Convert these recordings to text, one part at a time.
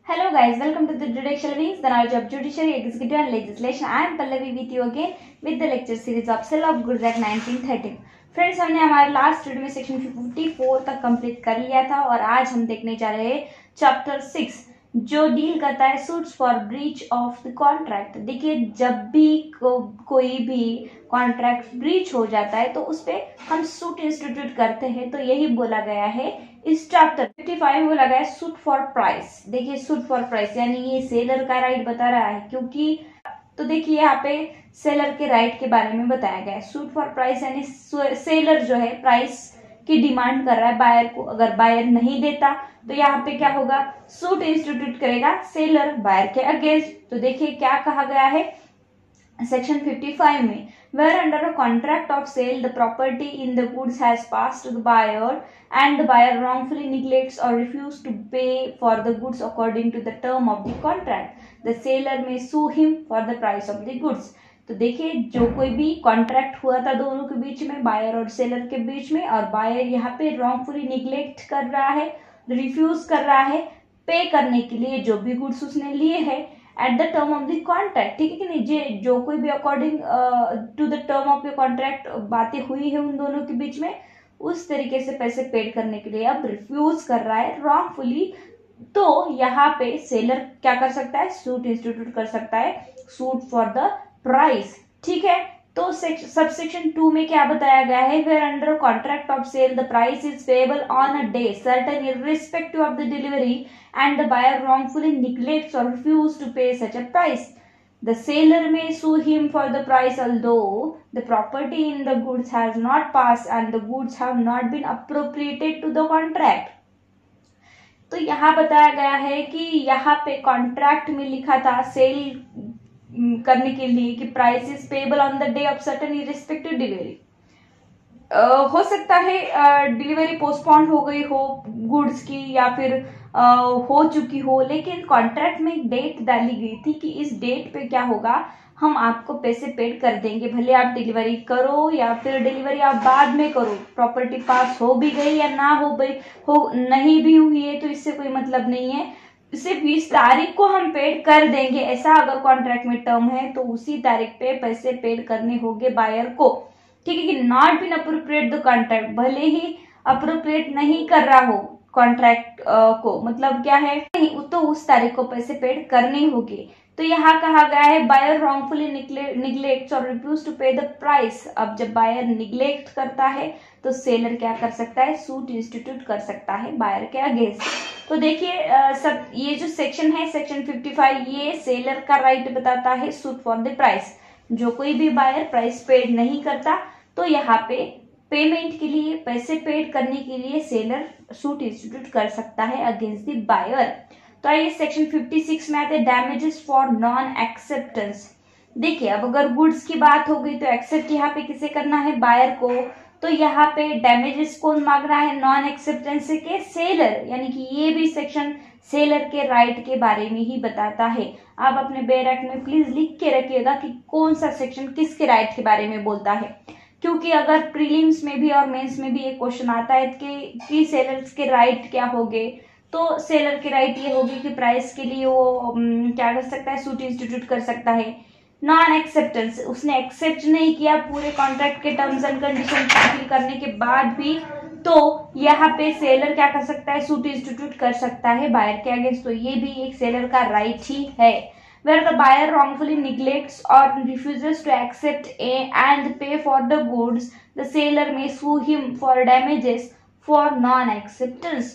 Hello guys, welcome to the Judicial Wings, the knowledge of judiciary, executive and legislation. I am Pallavi with you again with the lecture series of Sale of Goods Act 1913. Friends, हमने हमारे last video में section 54 तक complete कर लिया था और आज हम देखने जा रहे हैं चैप्टर 6 जो डील करता है suits for breach of the contract. देखिए, जब भी कोई भी कॉन्ट्रैक्ट ब्रीच हो जाता है तो उस पे हम सूट इंस्टीट्यूट करते हैं। तो यही बोला गया है इस चैप्टर 55 में बोला गया है सूट फॉर प्राइस। देखिए, सूट फॉर प्राइस यानी ये सेलर का राइट बता रहा है, क्योंकि तो देखिए यहाँ पे सेलर के राइट के बारे में बताया गया है। सूट फॉर प्राइस यानी सेलर जो है प्राइस की डिमांड कर रहा है बायर को, अगर बायर नहीं देता तो यहाँ पे क्या होगा, सूट इंस्टीट्यूट करेगा सेलर बायर के अगेंस्ट। तो देखिए क्या कहा गया है सेक्शन 55 में, where under a contract of sale the property in the goods has passed to the buyer and the buyer wrongfully neglects or refuses to pay for the goods according to the term of the contract, the seller may sue him for the price of the goods। तो देखिए, जो कोई भी contract हुआ था दोनों के बीच में, बायर और सेलर के बीच में, और बायर यहाँ पे रॉन्गफुली निग्लेक्ट कर रहा है, रिफ्यूज कर रहा है पे करने के लिए जो भी गुड्स उसने लिए हैं at the term of the contract. ठीक है कि नहीं, जो कोई भी according to the term of the contract बातें हुई है उन दोनों के बीच में, उस तरीके से पैसे पेड करने के लिए अब रिफ्यूज कर रहा है रॉन्गफुली। तो यहाँ पे सेलर क्या कर सकता है, सूट इंस्टीट्यूट कर सकता है, सूट फॉर द प्राइस। ठीक है, तो सबसेक्शन 2 में क्या बताया गया है, where under contract of sale the price is payable on a day certain irrespective of the delivery and the buyer wrongfully neglects or refuses to pay such a price, the seller may sue him for the price although the property in the goods has not passed and the goods have not been appropriated to the contract। तो यहाँ बताया गया है कि यहाँ पे contract में लिखा था सेल करने के लिए कि price is payable on the day of certain irrespective delivery. हो सकता है डिलीवरी पोस्टपोन हो गई हो गुड्स की या फिर हो चुकी हो, लेकिन कॉन्ट्रैक्ट में एक डेट डाली गई थी कि इस डेट पे क्या होगा, हम आपको पैसे पेड कर देंगे, भले आप डिलीवरी करो या फिर डिलीवरी आप बाद में करो, प्रॉपर्टी पास हो भी गई या ना हो गई हो, नहीं भी हुई है तो इससे कोई मतलब नहीं है, सिर्फ इस तारीख को हम पेड कर देंगे। ऐसा अगर कॉन्ट्रैक्ट में टर्म है तो उसी तारीख पे पैसे पेड करने होंगे बायर को। ठीक है कि not been appropriate the contract, भले ही अप्रोप्रिएट नहीं कर रहा हो कॉन्ट्रैक्ट को, मतलब क्या है नहीं, तो उस तारीख को पैसे पेड करने होंगे। तो यहाँ कहा गया है बायर रॉन्गफुली निग्लेक्ट्स और रिफ्यूज टू पे द प्राइस। अब जब बायर निग्लेक्ट करता है तो सेलर क्या कर सकता है, सूट इंस्टीट्यूट कर सकता है बायर के अगेंस्ट। तो देखिए सब ये जो सेक्शन है सेक्शन 55, ये सेलर का राइट बताता है सूट फॉर द प्राइस। जो कोई भी बायर प्राइस पेड नहीं करता तो यहाँ पे पेमेंट के लिए, पैसे पेड करने के लिए सेलर सूट इंस्टीट्यूट कर सकता है अगेंस्ट द बायर। तो आइए सेक्शन 56 में आते हैं, डैमेजेस फॉर नॉन एक्सेप्टेंस। देखिए, अब अगर गुड्स की बात हो गई तो एक्सेप्ट यहाँ पे किसे करना है, बायर को। तो यहाँ पे डैमेजेस कौन मांग रहा है, नॉन एक्सेप्टेंस के सेलर, यानी कि ये भी सेक्शन सेलर के राइट के बारे में ही बताता है। आप अपने बैरक में प्लीज लिख के रखिएगा कि कौन सा सेक्शन किसके राइट के बारे में बोलता है, क्योंकि अगर प्रीलिम्स में भी और मेंस में भी एक क्वेश्चन आता है कि सेलर्स के राइट क्या होंगे, तो सेलर के राइट ये होगी कि प्राइस के लिए वो क्या कर सकता है, सूट इंस्टीट्यूट कर सकता है। नॉन एक्सेप्टेंस, उसने एक्सेप्ट नहीं किया पूरे कॉन्ट्रैक्ट के टर्म्स एंड कंडीशन फुलफिल करने के बाद भी, तो यहाँ पे सेलर क्या कर सकता है, सूट इंस्टीट्यूट कर सकता है बायर के अगेंस्ट। तो ये भी एक सेलर का राइट ही है। Where the buyer wrongfully neglects or refuses to accept and pay for the goods, the seller may sue him for damages for non-acceptance।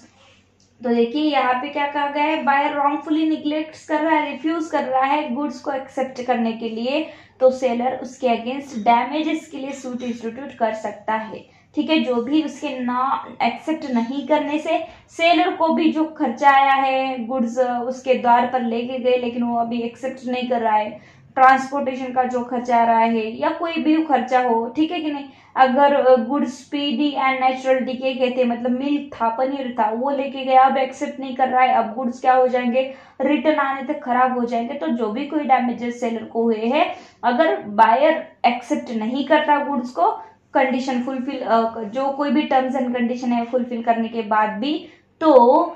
तो देखिए यहाँ पे क्या कहा गया है, बायर रॉन्गफुली निग्लेक्ट कर रहा है, रिफ्यूज कर रहा है गुड्स को एक्सेप्ट करने के लिए, तो सेलर उसके अगेंस्ट डैमेजेस के लिए सूट इंस्टीट्यूट कर सकता है। ठीक है, जो भी उसके ना एक्सेप्ट नहीं करने से सेलर को भी जो खर्चा आया है, गुड्स उसके द्वार पर लेके गए लेकिन वो अभी एक्सेप्ट नहीं कर रहा है, ट्रांसपोर्टेशन का जो खर्चा आ रहा है या कोई भी खर्चा हो, ठीक है कि नहीं, अगर goods speedy and natural decay के थे, मतलब मिल्क था, पनीर था, वो लेके गया, अब एक्सेप्ट नहीं कर रहा है, अब गुड्स क्या हो जाएंगे, रिटर्न आने तक खराब हो जाएंगे। तो जो भी कोई डैमेजेस सेलर को हुए हैं, अगर बायर एक्सेप्ट नहीं करता गुड्स को कंडीशन फुलफिल, जो कोई भी टर्म्स एंड कंडीशन है फुलफिल करने के बाद भी, तो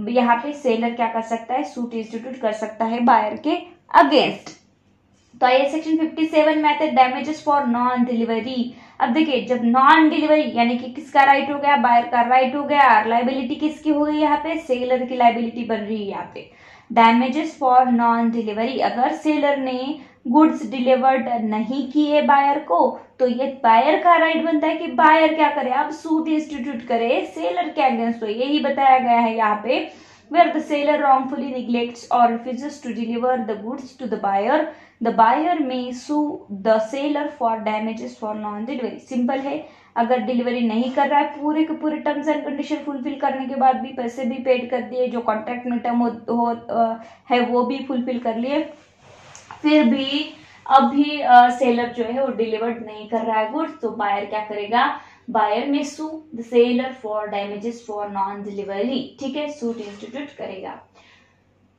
यहाँ पे सेलर क्या कर सकता है, सूट इंस्टीट्यूट कर सकता है बायर के अगेंस्ट। तो ये सेक्शन 57 में आता है डैमेजेस फॉर नॉन डिलीवरी। अब देखिए जब नॉन डिलीवरी यानी कि किसका राइट हो गया, बायर का राइट हो गया, लाइबिलिटी किसकी हो गई यहाँ पे, सेलर की लाइबिलिटी बन रही है यहाँ पे। डैमेजेस फॉर नॉन डिलीवरी, अगर सेलर ने गुड्स डिलीवर्ड नहीं किए बायर को तो ये बायर का राइट बनता है कि बायर क्या करे, अब सूट इंस्टीट्यूट करे सेलर के अगेंस्ट। तो यही बताया गया है यहाँ पे, where the seller wrongfully neglects or refuses to deliver the goods to the buyer may sue the seller for damages for non-delivery। Simple है, अगर डिलीवरी नहीं कर रहा है, पूरे के पूरे टर्म्स एंड कंडीशन फुलफिल करने के बाद भी पैसे भी पेड कर दिए, जो कॉन्ट्रैक्ट में टर्म है वो भी फुलफिल कर लिए, फिर भी अभी सेलर जो है वो डिलीवर्ड नहीं कर रहा है गुड्स, तो बायर क्या करेगा, buyer may sue the seller for damages for non delivery. ठीक है, सूट इंस्टीट्यूट करेगा।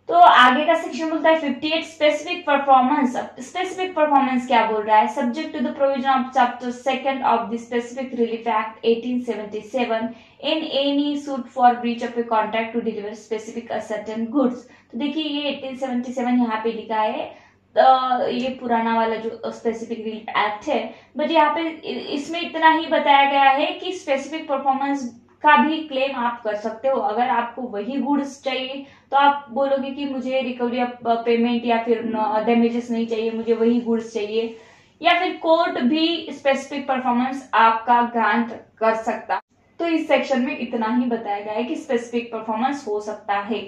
तो आगे का सेक्शन बोलता है 58 स्पेसिफिक परफॉर्मेंस। स्पेसिफिक परफॉर्मेंस क्या बोल रहा है, subject to the provision of chapter 2 of the specific relief act 1877 in any suit for breach of a contract to deliver specific certain goods. तो देखिए ये 1877 यहाँ पे लिखा है, ये पुराना वाला जो स्पेसिफिक रिलीफ एक्ट है, बट यहाँ पे इसमें इतना ही बताया गया है कि स्पेसिफिक परफॉर्मेंस का भी क्लेम आप कर सकते हो। अगर आपको वही गुड्स चाहिए तो आप बोलोगे कि मुझे रिकवरी ऑफ पेमेंट या फिर डैमेजेस नहीं चाहिए, मुझे वही गुड्स चाहिए, या फिर कोर्ट भी स्पेसिफिक परफॉर्मेंस आपका ग्रांट कर सकता। तो इस सेक्शन में इतना ही बताया गया है कि स्पेसिफिक परफॉर्मेंस हो सकता है।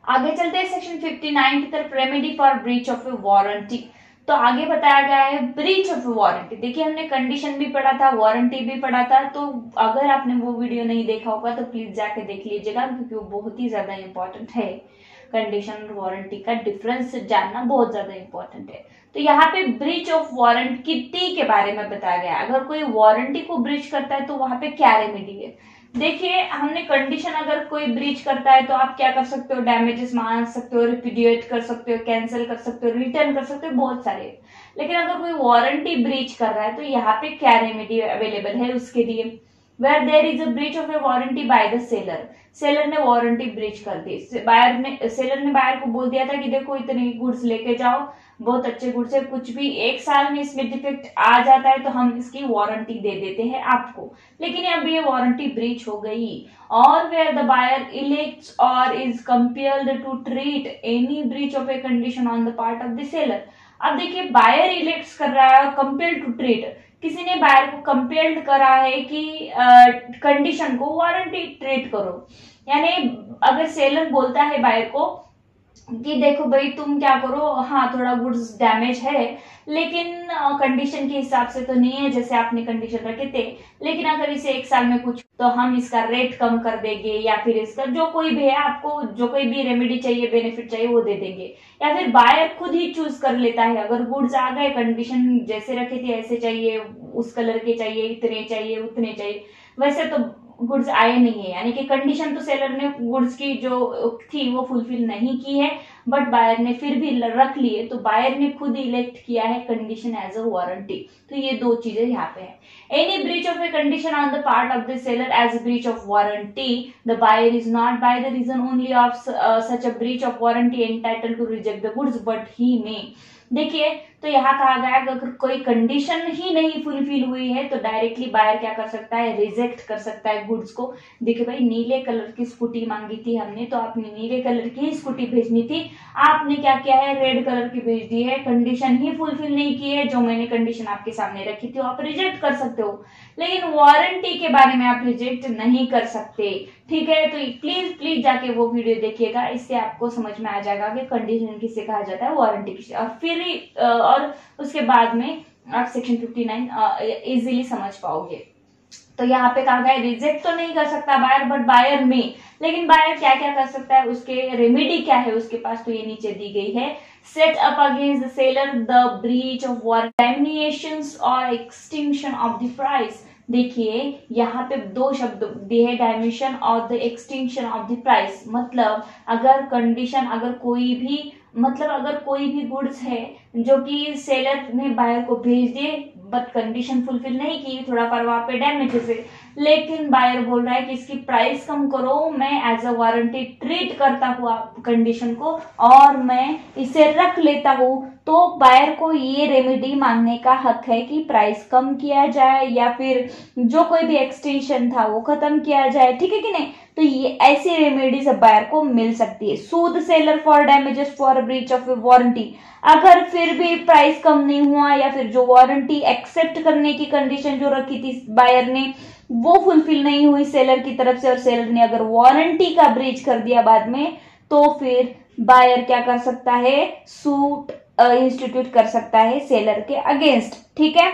आगे चलते हैं सेक्शन 59 की तरफ, remedy for breach of a warranty. तो आगे बताया गया है ब्रीच ऑफ वारंटी। देखिए हमने कंडीशन भी पढ़ा था, वारंटी भी पढ़ा था, तो अगर आपने वो वीडियो नहीं देखा होगा तो प्लीज जाके देख लीजिएगा, क्योंकि वो बहुत ही ज्यादा इंपॉर्टेंट है। कंडीशन और वारंटी का डिफरेंस जानना बहुत ज्यादा इंपॉर्टेंट है। तो यहाँ पे ब्रीच ऑफ वारंटी के बारे में बताया गया, अगर कोई वारंटी को ब्रीच करता है तो वहां पे क्या रेमेडी है। देखिए हमने कंडीशन अगर कोई ब्रीच करता है तो आप क्या कर सकते हो, डैमेजेस मांग सकते हो, रिप्यूडिएट कर सकते हो, कैंसिल कर सकते हो, रिटर्न कर सकते हो, बहुत सारे। लेकिन अगर कोई वारंटी ब्रीच कर रहा है तो यहाँ पे क्या रेमेडी अवेलेबल है उसके लिए, where there is a breach of a warranty by the seller. Seller ने वारंटी ब्रीच कर दी, सेलर ने बायर को बोल दिया था कि देखो इतने गुड्स लेके जाओ, बहुत अच्छे गुड्स है, कुछ भी 1 साल में इसमें डिफेक्ट आ जाता है तो हम इसकी वारंटी दे देते हैं आपको, लेकिन अब ये वारंटी ब्रीच हो गई। और where the buyer elects or is compelled to treat any breach of a condition on the part of the seller. अब देखिए बायर इलेक्ट्स कर रहा है और कंपेल्ड टू ट्रीट, किसी ने बायर को कंपेल्ड करा है कि कंडीशन को वारंटी ट्रीट करो, यानी अगर सेलर बोलता है बायर को कि देखो भाई तुम क्या करो, हाँ थोड़ा गुड्स डैमेज है लेकिन कंडीशन के हिसाब से तो नहीं है जैसे आपने कंडीशन रखे थे, लेकिन अगर इसे 1 साल में कुछ तो हम इसका रेट कम कर देंगे, या फिर इसका जो कोई भी है, आपको जो कोई भी रेमेडी चाहिए, बेनिफिट चाहिए वो दे देंगे। या फिर बायर खुद ही चूज कर लेता है, अगर गुड्स आ गए, कंडीशन जैसे रखे थे ऐसे चाहिए, उस कलर के चाहिए, इतने चाहिए, उतने चाहिए, वैसे तो गुड्स आए नहीं है, यानी कि कंडीशन तो सेलर ने गुड्स की जो थी वो फुलफिल नहीं की है, बट बायर ने फिर भी रख लिए, तो बायर ने खुद इलेक्ट किया है कंडीशन एज अ वारंटी। तो ये 2 चीजें यहाँ पे है। Any breach of a condition on the part of the seller as breach of warranty, the buyer is not by the reason only of such a breach of warranty entitle to reject the goods but he may. देखिए तो यहाँ कहा गया कि अगर कोई condition ही नहीं fulfil हुई है तो डायरेक्टली बायर क्या कर सकता है, रिजेक्ट कर सकता है गुड्स को। देखिए भाई नीले कलर की स्कूटी मांगी थी हमने, तो आपने नीले कलर की स्कूटी भेजनी थी, आपने क्या किया है, रेड कलर की भेज दी है, कंडीशन ही फुलफिल नहीं की है जो मैंने कंडीशन आपके सामने रखी थी, आप रिजेक्ट कर सकते हो, लेकिन वारंटी के बारे में आप रिजेक्ट नहीं कर सकते। ठीक है, तो प्लीज प्लीज जाके वो वीडियो देखिएगा, इससे आपको समझ में आ जाएगा कि कंडीशन किसे कहा जाता है, वारंटी किसे, और फिर और उसके बाद में आप सेक्शन 59 इजीली समझ पाओगे। तो यहाँ पे कहा गया रिजेक्ट तो नहीं कर सकता बायर, बट बायर में, लेकिन बायर क्या क्या कर सकता है, उसके रेमेडी क्या है उसके पास, तो ये नीचे दी गई है। Set up against the seller the breach of warranty, terminations और एक्सटिंक्शन ऑफ द प्राइस। देखिए यहाँ पे 2 शब्द दिए हैं, डायमेंशन और the extinction of the price. मतलब अगर कंडीशन, अगर कोई भी गुड्स है जो कि सेलर ने बायर को भेज दिए बट कंडीशन फुलफिल नहीं की, थोड़ा पर वहां पे डैमेजेस है, लेकिन बायर बोल रहा है कि इसकी प्राइस कम करो, मैं एज अ वारंटी ट्रीट करता हूँ कंडीशन को और मैं इसे रख लेता हूँ, तो बायर को ये रेमेडी मांगने का हक है कि प्राइस कम किया जाए या फिर जो कोई भी एक्सटेंशन था वो खत्म किया जाए, ठीक है कि नहीं। तो ये ऐसी रेमेडीज बायर को मिल सकती है। Sue the seller for damages for breach of warranty, अगर फिर भी प्राइस कम नहीं हुआ या फिर जो वारंटी एक्सेप्ट करने की कंडीशन जो रखी थी बायर ने वो फुलफिल नहीं हुई सेलर की तरफ से और सेलर ने अगर वारंटी का ब्रीच कर दिया बाद में, तो फिर बायर क्या कर सकता है, सूट इंस्टीट्यूट कर सकता है सेलर के अगेंस्ट, ठीक है।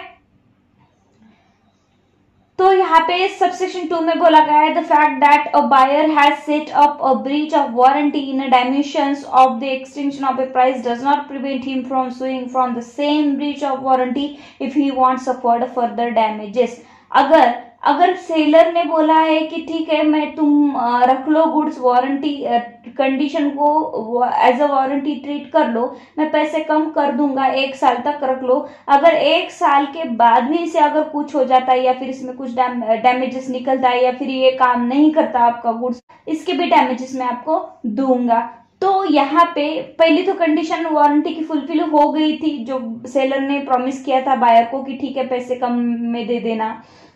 तो यहाँ पे सबसेक्शन 2 में बोला गया है the fact that a buyer has set up a breach of warranty in a dimensions of the extension of a price does not prevent him from suing from the same breach of warranty if he wants suffered further damages. अगर seller ने बोला है कि ठीक है मैं तुम रख लो गुड्स, वारंटी कंडीशन को एज अ वारंटी ट्रीट कर लो, मैं पैसे कम कर दूंगा, 1 साल तक रख लो, अगर 1 साल के बाद भी इसे अगर कुछ हो जाता है या फिर इसमें कुछ डैमेजेस निकलता है या फिर ये काम नहीं करता आपका गुड्स, इसके भी डैमेजेस मैं आपको दूंगा। तो यहाँ पे पहली तो कंडीशन वारंटी की फुलफिल हो गई थी, जो सेलर ने प्रॉमिस किया था बायर को कि ठीक है पैसे कम में दे देना,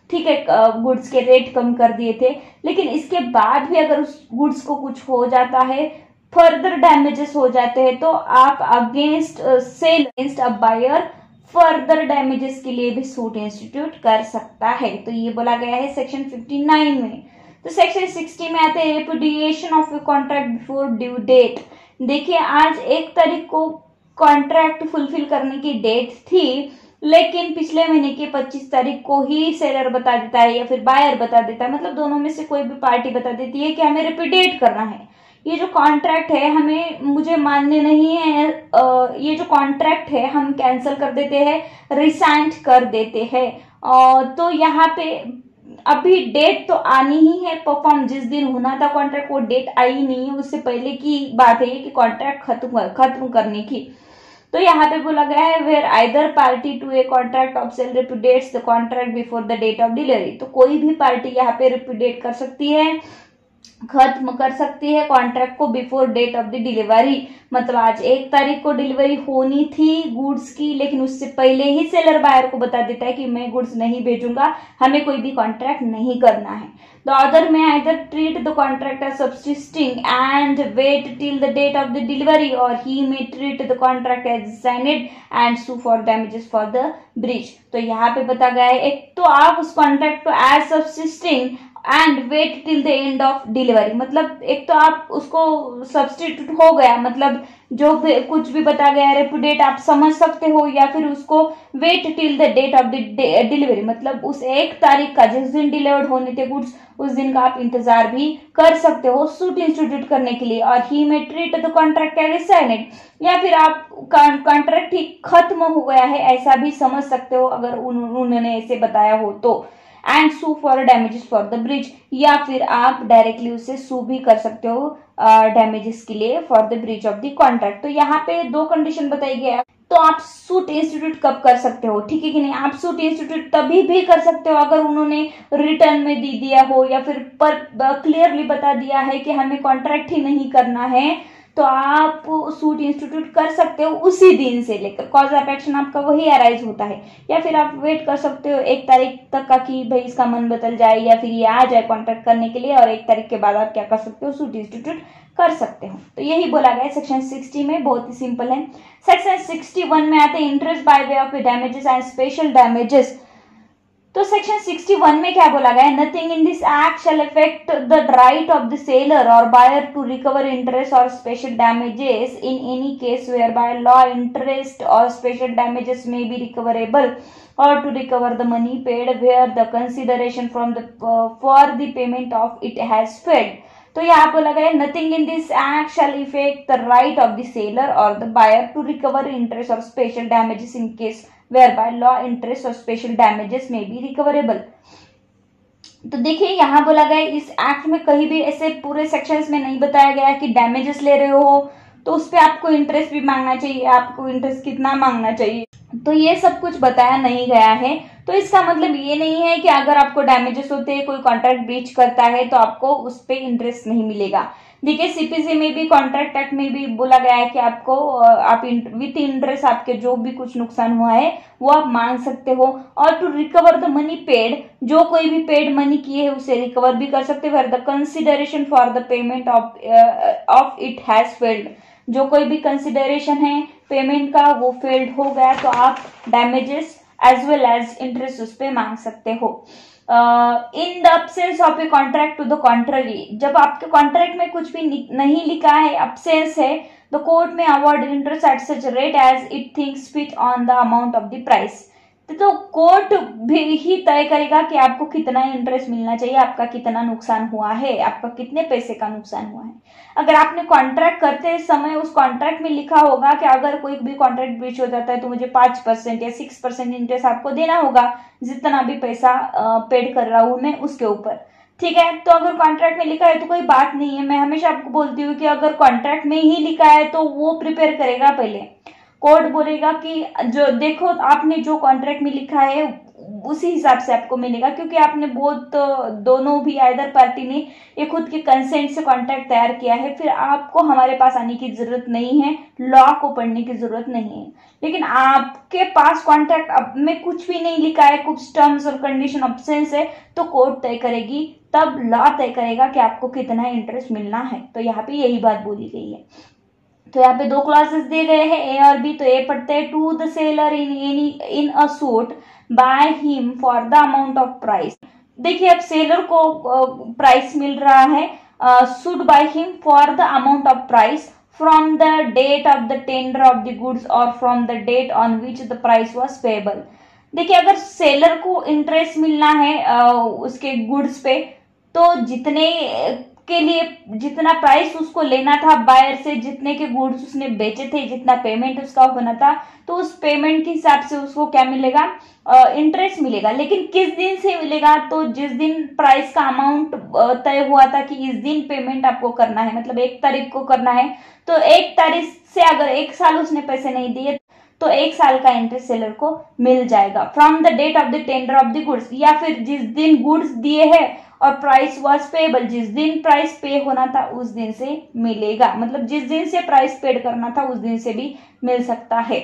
ठीक है, गुड्स के रेट कम कर दिए थे। लेकिन इसके बाद भी अगर उस गुड्स को कुछ हो जाता है, फर्दर डैमेजेस हो जाते हैं, तो आप against sale against a buyer further damages के लिए भी सूट इंस्टीट्यूट कर सकता है। तो ये बोला गया है सेक्शन 59 में। तो सेक्शन 60 में आते हैं repudiation of a contract before due date. देखिए आज 1 तारीख को कॉन्ट्रैक्ट फुलफिल करने की डेट थी, लेकिन पिछले महीने की 25 तारीख को ही सेलर बता देता है या फिर बायर बता देता है, मतलब दोनों में से कोई भी पार्टी बता देती है कि हमें रिपीडेट करना है, ये जो कॉन्ट्रैक्ट है हमें मुझे मान्य नहीं है, ये जो कॉन्ट्रैक्ट है हम कैंसिल कर देते हैं, रिसाइंड कर देते हैं। तो यहाँ पे अभी डेट तो आनी ही है, परफॉर्म जिस दिन होना था कॉन्ट्रैक्ट वो डेट आई नहीं है, उससे पहले की बात है कि कॉन्ट्रैक्ट खत्म करने की। तो यहाँ पे बोला गया है where either party to a contract of sale repudiates the contract before the date of delivery. तो कोई भी पार्टी यहाँ पे रिपुडिएट कर सकती है, खत्म कर सकती है कॉन्ट्रैक्ट को before date of the delivery. मतलब आज 1 तारीख को डिलीवरी होनी थी गुड्स की, लेकिन उससे पहले ही सेलर बायर को बता देता है कि मैं गुड्स नहीं भेजूंगा, हमें कोई भी कॉन्ट्रैक्ट नहीं करना है। The other may either treat the contract as subsisting and wait till the date of the delivery और he may treat the contract as rescinded and sue for damages for the breach. तो यहाँ पे बता गया है एक तो आप उस कॉन्ट्रैक्ट को as subsisting and wait till the end of delivery, मतलब एक तो आप उसको सब्स्टिट्यूट हो गया, मतलब जो भी कुछ भी बता गया रेपुडेट आप समझ सकते हो, या फिर उसको wait till the date of the delivery, मतलब उस 1 तारीख का जिस दिन डिलीवर्ड होने थे गुड्स उस दिन का आप इंतजार भी कर सकते हो सूट इंस्टीट्यूट करने के लिए। और he may treat the contract as signed, या फिर आप कॉन्ट्रैक्ट ही खत्म हो गया है ऐसा भी समझ सकते हो अगर उन्होंने ऐसे बताया हो तो। And sue for damages for the breach, या फिर आप डायरेक्टली उसे सू भी कर सकते हो डैमेजेस के लिए for the breach of the contract. तो यहाँ पे 2 कंडीशन बताई गई। तो आप सूट इंस्टीट्यूट कब कर सकते हो, ठीक है कि नहीं, आप सूट इंस्टीट्यूट तभी भी कर सकते हो अगर उन्होंने रिटर्न में दे दिया हो या फिर पर क्लियरली बता दिया है कि हमें कॉन्ट्रैक्ट ही नहीं करना है, तो आप सूट इंस्टीट्यूट कर सकते हो उसी दिन से लेकर, कॉज ऑफ एक्शन आपका वही अराइज होता है। या फिर आप वेट कर सकते हो 1 तारीख तक का कि भाई इसका मन बदल जाए या फिर ये आ जाए कॉन्ट्रैक्ट करने के लिए, और 1 तारीख के बाद आप क्या कर सकते हो, सूट इंस्टीट्यूट कर सकते हो। तो यही बोला गया है सेक्शन 60 में, बहुत ही सिंपल है। सेक्शन 61 में आते हैं interest by way of damages and special damages. तो सेक्शन 61 में क्या बोला गया है, nothing in this act shall affect the right of the seller or buyer to recover interest और special damages in any case where by law interest और special damages may be recoverable or to recover the money paid where the consideration from the for the payment of it has fade. तो यहाँ बोला गया nothing in this act shall affect the right of the seller और the buyer to recover interest और special damages in case whereby law interest or special damages may be recoverable। तो देखिए यहाँ बोला गया इस एक्ट में कहीं भी ऐसे पूरे सेक्शंस में नहीं बताया गया कि डैमेजेस ले रहे हो तो उस पर आपको इंटरेस्ट भी मांगना चाहिए, आपको इंटरेस्ट कितना मांगना चाहिए, तो ये सब कुछ बताया नहीं गया है। तो इसका मतलब ये नहीं है कि अगर आपको डैमेजेस होते हैं, कोई कॉन्ट्रैक्ट ब्रीच करता है तो आपको उस पर इंटरेस्ट नहीं मिलेगा। देखिए सीपीसी में भी, कॉन्ट्रैक्ट एक्ट में भी बोला गया है कि आपको आप विथ इंटरेस्ट आपके जो भी कुछ नुकसान हुआ है वो आप मांग सकते हो। Or to recover the money paid, जो कोई भी पेड मनी किए है उसे रिकवर भी कर सकते हो। The consideration for the payment of it has failed, जो कोई भी कंसिडरेशन है पेमेंट का वो फेल्ड हो गया तो आप damages as well as interest उस पर मांग सकते हो। In the absence of a contract to the contrary, जब आपके कॉन्ट्रैक्ट में कुछ भी नहीं लिखा है, अब्सेंस है, the court may award interest at such rate as it thinks fit on the amount of the price. तो कोर्ट भी ही तय करेगा कि आपको कितना इंटरेस्ट मिलना चाहिए, आपका कितना नुकसान हुआ है, आपका कितने पैसे का नुकसान हुआ है। अगर आपने कॉन्ट्रैक्ट करते समय उस कॉन्ट्रैक्ट में लिखा होगा कि अगर कोई भी कॉन्ट्रैक्ट ब्रीच हो जाता है तो मुझे 5% या 6% इंटरेस्ट आपको देना होगा, जितना भी पैसा पेड कर रहा हूं मैं उसके ऊपर, ठीक है। तो अगर कॉन्ट्रैक्ट में लिखा है तो कोई बात नहीं है। मैं हमेशा आपको बोलती हूँ कि अगर कॉन्ट्रैक्ट में ही लिखा है तो वो प्रिपेयर करेगा पहले। कोर्ट बोलेगा कि जो देखो आपने जो कॉन्ट्रैक्ट में लिखा है उसी हिसाब से आपको मिलेगा, क्योंकि आपने बहुत दोनों भी आइदर पार्टी ने ये खुद के कंसेंट से कॉन्ट्रैक्ट तैयार किया है, फिर आपको हमारे पास आने की जरूरत नहीं है, लॉ को पढ़ने की जरूरत नहीं है। लेकिन आपके पास कॉन्ट्रैक्ट में कुछ भी नहीं लिखा है, कुछ टर्म्स और कंडीशन अब्सेंस है, तो कोर्ट तय करेगी, तब लॉ तय करेगा कि आपको कितना इंटरेस्ट मिलना है। तो यहाँ पे यही बात बोली गई है। तो यहाँ पे दो क्लासेस दिए गए हैं, ए और बी। तो ए पढ़ते हैं, to the seller in a suit by him for the amount of price. देखिए अब सेलर को प्राइस मिल रहा है, suit by him for the amount of price from the date of the tender of the goods और from the date on which the price was payable. देखिए अगर seller को इंटरेस्ट मिलना है उसके गुड्स पे, तो जितने के लिए जितना प्राइस उसको लेना था बायर से, जितने के गुड्स उसने बेचे थे, जितना पेमेंट उसका होना था, तो उस पेमेंट के हिसाब से उसको क्या मिलेगा, इंटरेस्ट मिलेगा। लेकिन किस दिन से मिलेगा, तो जिस दिन प्राइस का अमाउंट तय हुआ था कि इस दिन पेमेंट आपको करना है, मतलब 1 तारीख को करना है, तो 1 तारीख से अगर 1 साल उसने पैसे नहीं दिए तो 1 साल का इंटरेस्ट सेलर को मिल जाएगा। From the date of the tender of the goods, या फिर जिस दिन गुड्स दिए हैं और प्राइस वाज पेएबल, जिस दिन प्राइस पे होना था उस दिन से मिलेगा, मतलब जिस दिन से प्राइस पेड करना था उस दिन से भी मिल सकता है।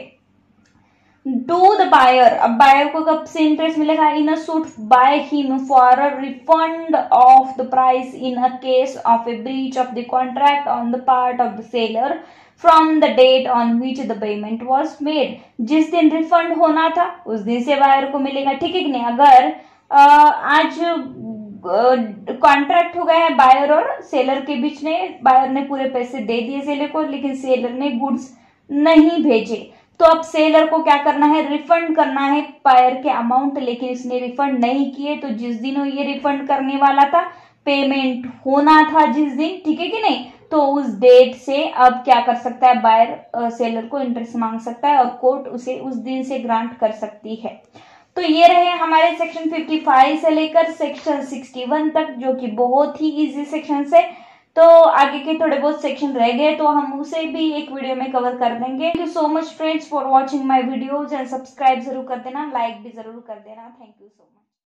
टू द बायर, अब बायर को कब से इंटरेस्ट मिलेगा, in a suit by him for a refund of the price in a case of a breach of the contract on the part of the seller from the date on which the payment was made. जिस दिन refund होना था उस दिन से buyer को मिलेगा, ठीक है कि नहीं। अगर आज कॉन्ट्रैक्ट हो गया है बायर और सेलर के बीच में, बायर ने पूरे पैसे दे दिए सेलर को, लेकिन सेलर ने गुड्स नहीं भेजे, तो अब सेलर को क्या करना है, रिफंड करना है बायर के अमाउंट, लेकिन इसने रिफंड नहीं किए, तो जिस दिन वो ये रिफंड करने वाला था, पेमेंट होना था जिस दिन, ठीक है कि नहीं, तो उस डेट से अब क्या कर सकता है बायर सेलर को इंटरेस्ट मांग सकता है और कोर्ट उसे उस दिन से ग्रांट कर सकती है। तो ये रहे हमारे सेक्शन 55 से लेकर सेक्शन 61 तक, जो कि बहुत ही इजी सेक्शन है। तो आगे के थोड़े बहुत सेक्शन रह गए तो हम उसे भी एक वीडियो में कवर कर देंगे। Thank you so much friends for watching my videos and subscribe जरूर कर देना, लाइक भी जरूर कर देना। Thank you so much.